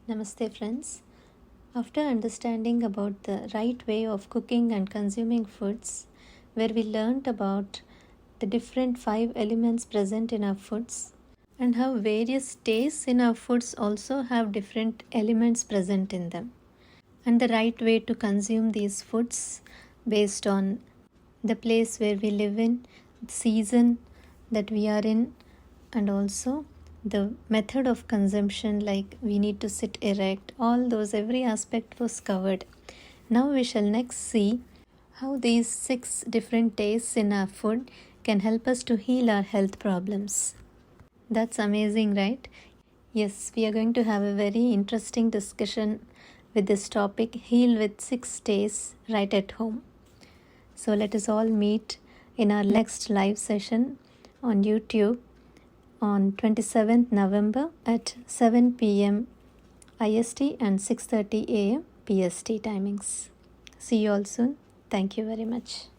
Namaste friends. After understanding about the right way of cooking and consuming foods, where we learned about the different 5 elements present in our foods and how various tastes in our foods also have different elements present in them, and the right way to consume these foods based on the place where we live in, season that we are in, and also the method of consumption, like we need to sit erect, all those, every aspect was covered. Now we shall next see how these 6 different tastes in our food can help us to heal our health problems. That's amazing, right? Yes, we are going to have a very interesting discussion with this topic, heal with 6 tastes right at home. So let us all meet in our next live session on YouTube on 27th November at 7 p.m. IST and 6:30 a.m. PST timings. See you all soon. Thank you very much.